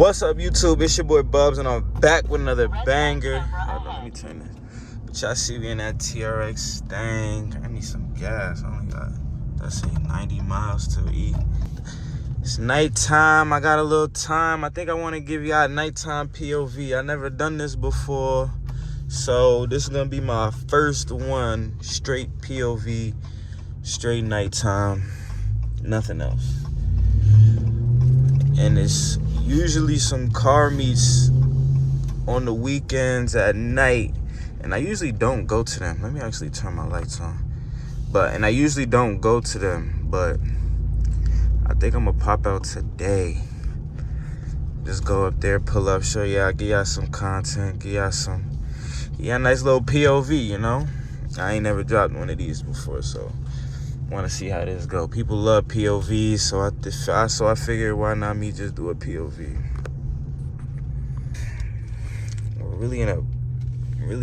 What's up, YouTube? It's your boy BUBZ, and I'm back with another banger. Hold on, let me turn this. But y'all see me in that TRX thing. I need some gas. I only got, that's 90 miles to eat. It's nighttime. I got a little time. I think I want to give y'all a nighttime POV. I never done this before, so this is gonna be my first one. Straight POV, straight nighttime, nothing else. And it's usually some car meets on the weekends at night, and I usually don't go to them. Let me actually turn my lights on. And I usually don't go to them, but I think I'm gonna pop out today. Just go up there, pull up, show y'all, give y'all some content, give y'all a nice little POV, you know? I ain't never dropped one of these before, so want to see how this go. People love POVs, so I figured, why not me just do a POV? We're really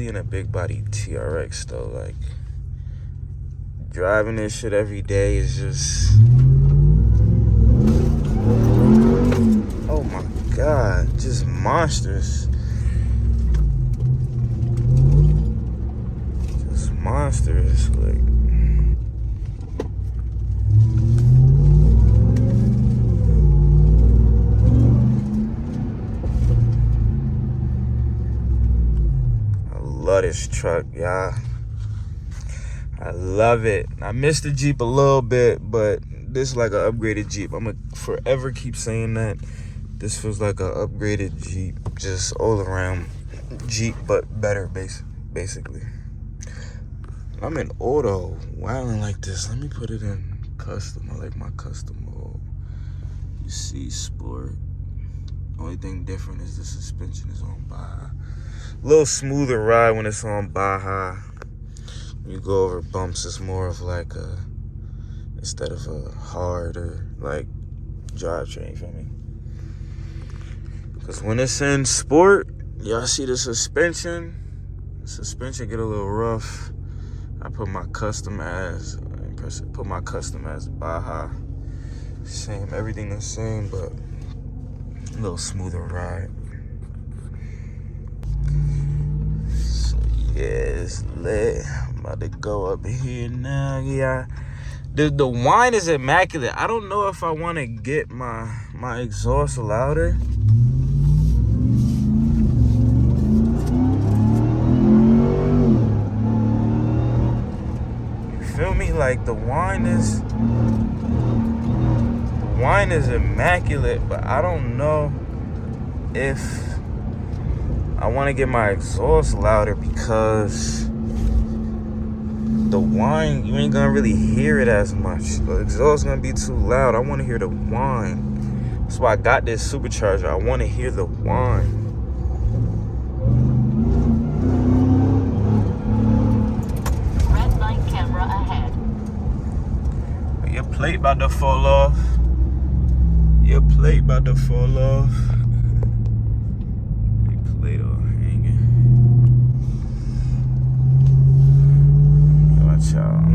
in a big body TRX though. Like, driving this shit every day is just, oh my god, just monsters. Just monsters, like. Love this truck, y'all. I love it. I missed the Jeep a little bit, but this is like an upgraded Jeep. I'm gonna forever keep saying that. This feels like an upgraded Jeep, just all around Jeep, but better, basically. I'm in auto, wilding like this. Let me put it in custom. I like my custom mode. You see, sport. Only thing different is the suspension is on Baja. A little smoother ride when it's on Baja. When you go over bumps, it's more of like instead of a harder like drivetrain, you feel me? Because when it's in sport, y'all see the suspension. The suspension get a little rough. I put my custom as Baja. Same, everything the same, but a little smoother ride. So yeah, it's lit. I'm about to go up here now. Yeah, the whine is immaculate. I don't know if I want to get my exhaust louder. You feel me? Like, the whine is immaculate, but I don't know if I want to get my exhaust louder, because the whine, you ain't gonna really hear it as much. The exhaust is gonna be too loud. I want to hear the whine. That's why I got this Supercharger. I want to hear the whine. Red light camera ahead. Your plate about to fall off. Your plate about to fall off. Your plate all hanging. Watch out.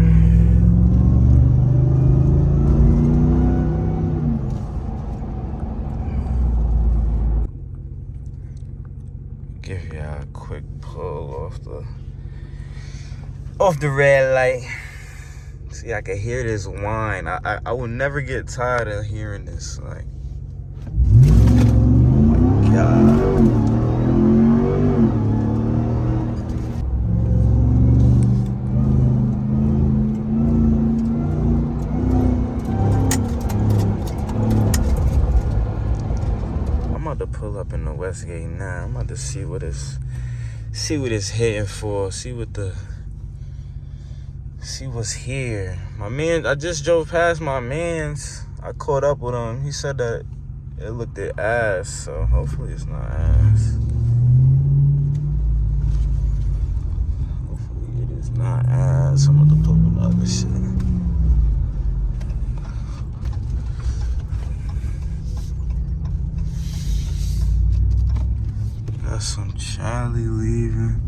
Give y'all a quick pull off the red light. See, I can hear this whine. I will never get tired of hearing this. Like, oh my god. I'm about to pull up in the Westgate now. I'm about to see what it's hitting for. See what's here. My man, I just drove past my man's. I caught up with him. He said that it looked at ass, so hopefully it's not ass. Hopefully it is not ass. I'm gonna pull up other shit. Got some Charlie leaving.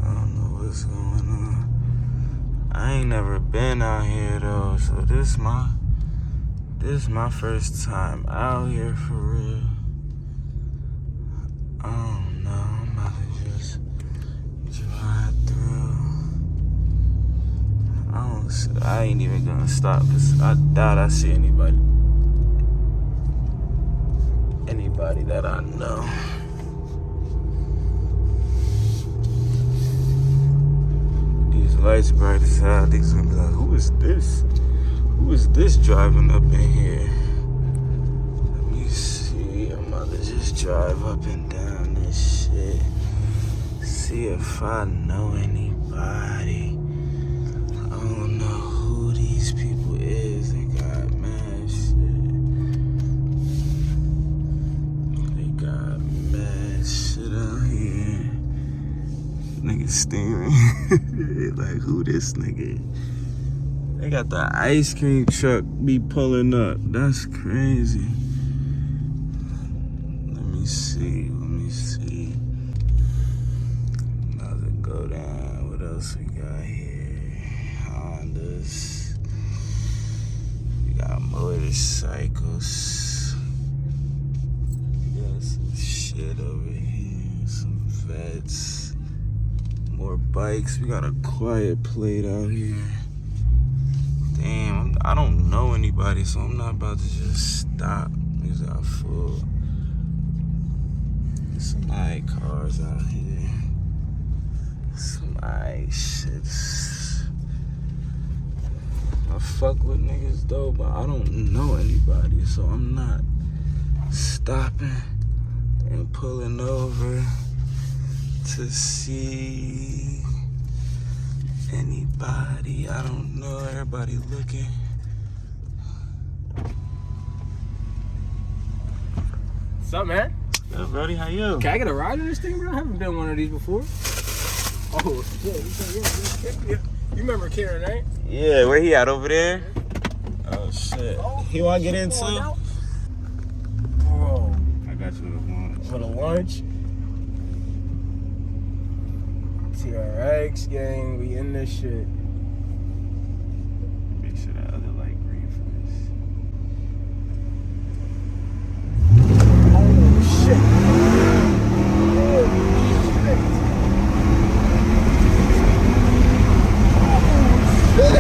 I don't know what's going on. I ain't never been out here though, so this my This is my first time out here for real. I don't know. I'm about to just drive through. I ain't even gonna stop because I doubt I see anybody that I know. These lights bright as hell. These gonna be like, who is this? Who is this driving up in here? Let me see. I'm about to just drive up and down this shit. See if I know anybody. I don't know who these people is. They got mad shit. They got mad shit out here. Nigga steaming. Like, who this nigga? They got the ice cream truck be pulling up. That's crazy. Let me see. About to go down. What else we got here? Hondas. We got motorcycles. We got some shit over here. Some vets. More bikes. We got a quiet plate out here. Damn, I don't know anybody, so I'm not about to just stop. These are full. Some high cars out here. Some ice shit. I fuck with niggas though, but I don't know anybody, so I'm not stopping and pulling over to see anybody. I don't know. Everybody looking. What's up, man? Yo, Brody, how you? Can I get a ride on this thing, bro? I haven't done one of these before. Oh, yeah. You remember Karen, right? Yeah, where he at? Over there? Oh, shit. He want to get in, too? Bro. I got you with lunch. For the lunch. TRX, gang. We in this shit. Make sure that other light green Oh, shit. Oh, shit.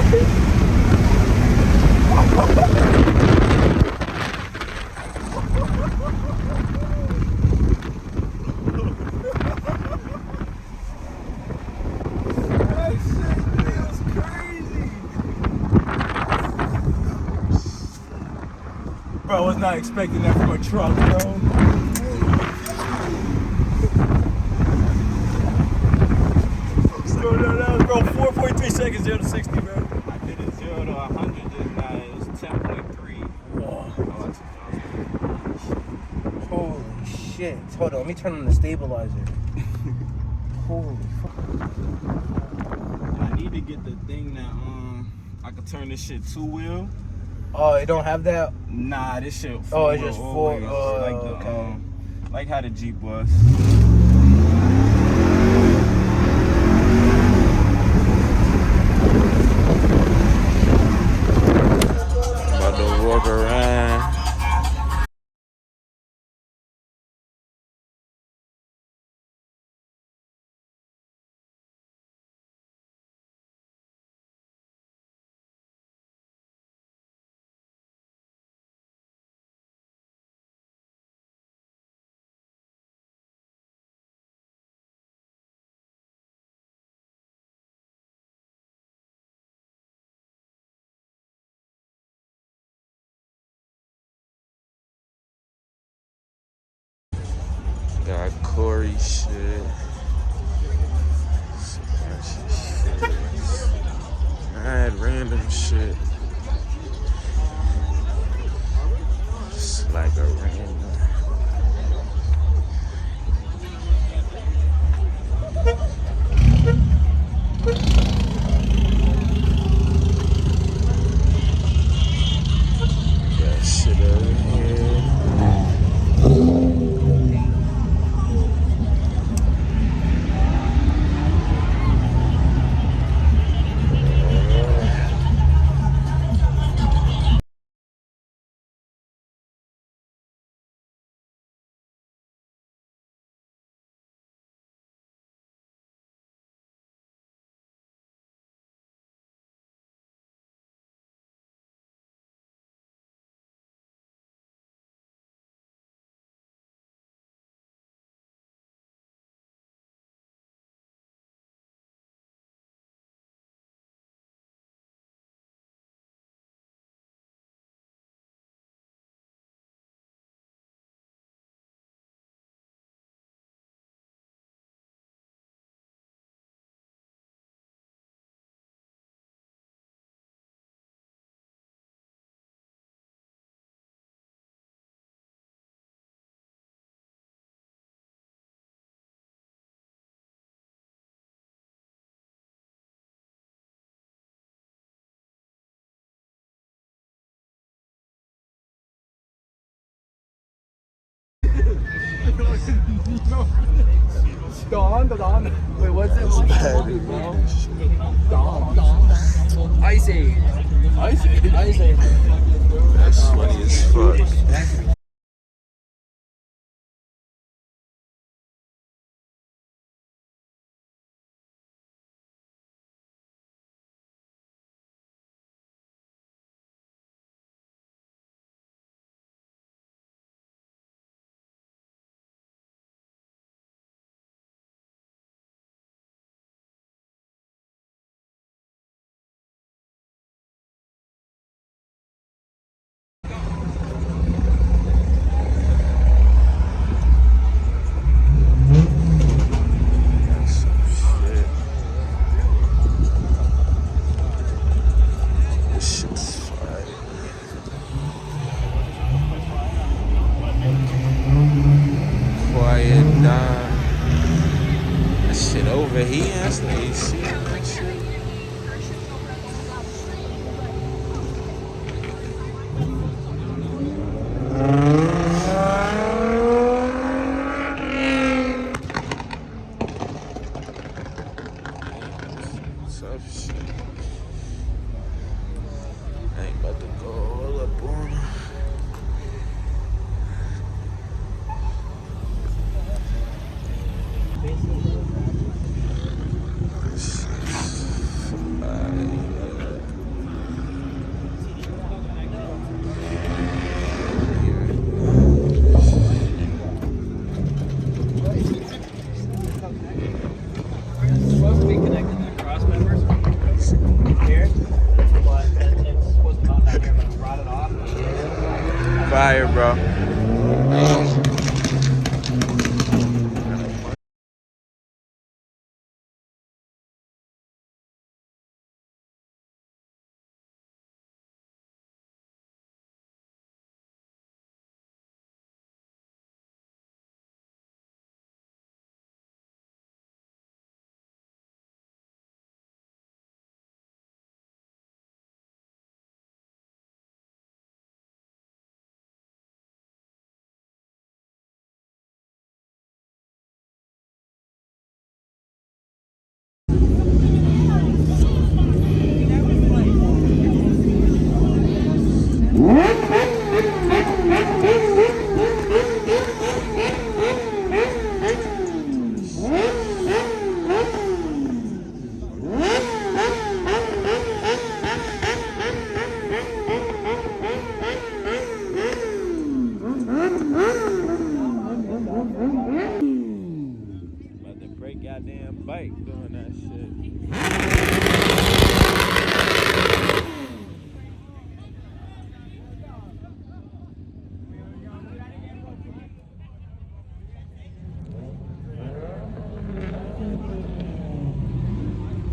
Bro, I was not expecting that from a truck, bro. Bro, 4.3 seconds, 0 to 60, bro. I did a 0 to 100 just now. It was 10.3. Holy shit. Hold on, let me turn on the stabilizer. Holy fuck. I need to get the thing that, I could turn this shit two-wheel. Oh, it don't have that? Nah, this shit. Oh, it's just four. Like the Okay. like how the Jeep was. About to walk around. Got Corey shit. Some bunch of shit. Mad random shit. It's like a random. Don. Wait, what's it? Don. Icy. That's funny as fuck. That shit over here. That's the AC. That shit. Tough shit. I ain't about to go all up on him. Supposed to be connected to the cross members here, but it's supposed to come down here, but I brought it off. Fire, bro. About to break goddamn bike doing that shit.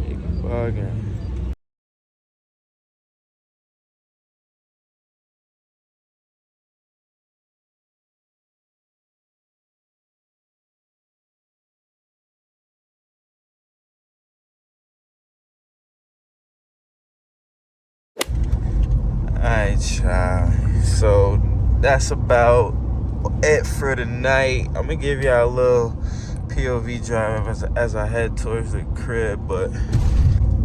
Big bugging. Alright, child. So that's about it for tonight. I'm gonna give y'all a little POV drive as I head towards the crib, but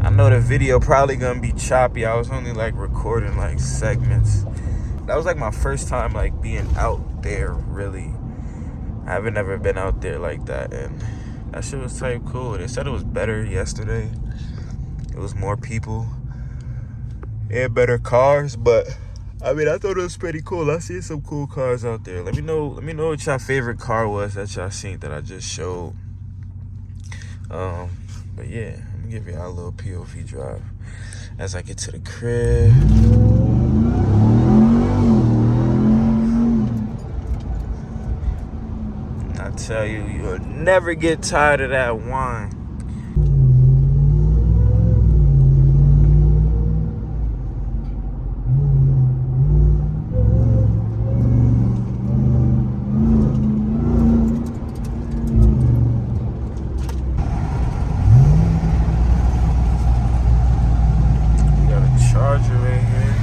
I know the video probably gonna be choppy. I was only like recording like segments. That was like my first time like being out there, really. I haven't ever been out there like that, and that shit was type cool. They said it was better yesterday. It was more people and better cars, but I mean, I thought it was pretty cool. I seen some cool cars out there. Let me know what your favorite car was that y'all seen that I just showed. But yeah, I'm gonna give y'all a little POV drive as I get to the crib. I tell you, you'll never get tired of that wine. Charger right here.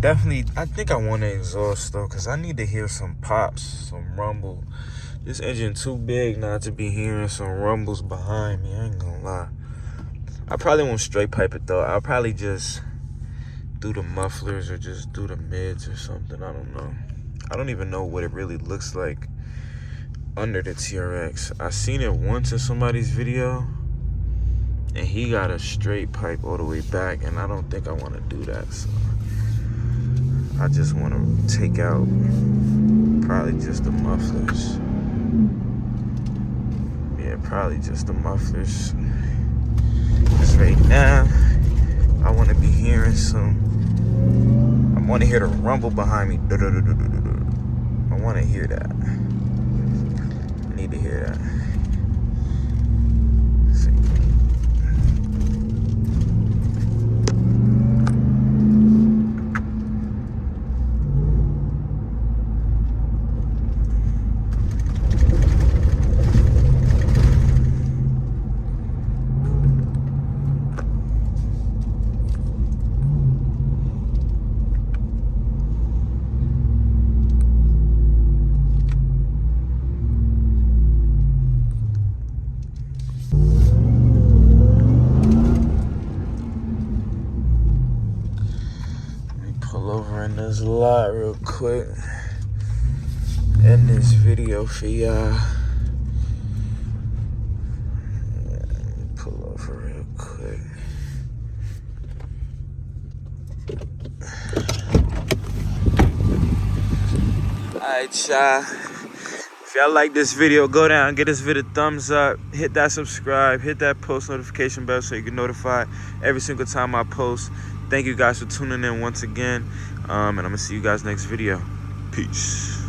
definitely, I think I want to exhaust though, because I need to hear some pops, some rumble. This engine too big not to be hearing some rumbles behind me. I ain't gonna lie. I probably won't straight pipe it though. I'll probably just do the mufflers or just do the mids or something. I don't know. I don't even know what it really looks like under the TRX. I seen it once in somebody's video, and he got a straight pipe all the way back, and I don't think I want to do that. So I just want to take out probably just the mufflers. Yeah, probably just the mufflers. Because right now, I want to be hearing some. I want to hear the rumble behind me. I want to hear that. I need to hear that. Let's see. Pull over in this lot real quick. End this video for y'all. Pull over real quick. Alright, y'all. If y'all like this video, go down, get this video a thumbs up, hit that subscribe, hit that post notification bell so you get notified every single time I post. Thank you guys for tuning in once again, and I'm gonna see you guys next video. Peace.